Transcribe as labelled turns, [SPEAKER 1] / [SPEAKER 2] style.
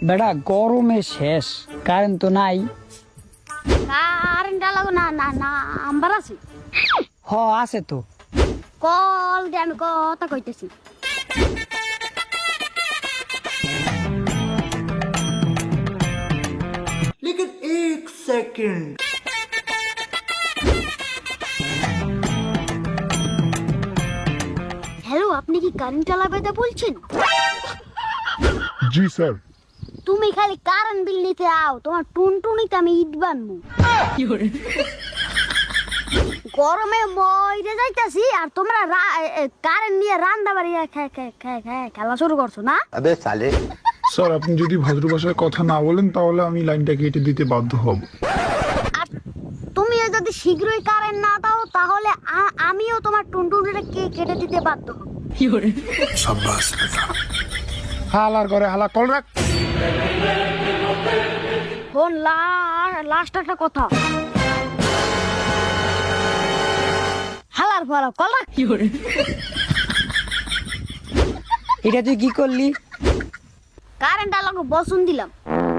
[SPEAKER 1] বেটা গরমে শেষ, কারেন্ট তো নাই।
[SPEAKER 2] কারেন্ট লাগো না না না আম্বার আছে।
[SPEAKER 1] হ আছে তো।
[SPEAKER 2] কল দে আমি কথা কইতেছি।
[SPEAKER 3] लेकिन एक सेकंड
[SPEAKER 2] হ্যালো, আপনি কি কারেন্ট চালাবে বলছেন?
[SPEAKER 4] জি স্যার।
[SPEAKER 2] তুমি খালি কারেন্ট বিল নিতে আও, তোমার টুনটুনিতে আমি ইট বানবো। গরমে মইরে যাইতাছি আর তোমরা কারেন্ট নিয়ে রান্না বাড়ি খেলা শুরু করছো না?
[SPEAKER 5] अबे साले
[SPEAKER 4] স্যার আপনি যদি ভদ্র ভাষায় কথা না বলেন তাহলে আমি লাইনটা কেটে দিতে বাধ্য হব।
[SPEAKER 2] আর তুমিও যদি শীঘ্রই কারেন্ট না দাও তাহলে আমিও তোমার টুনটুনিটা কেটে দিতে বাধ্য হব।
[SPEAKER 4] সাব্বাস বেটা। হালার করে হালা কল রাখ।
[SPEAKER 2] ফোন লাস্ট একটা কথা। হালার ফলা কল রাখ।
[SPEAKER 1] এটা তুই কি করলি?
[SPEAKER 2] কারেন্ট আলাকে বসুন দিলাম।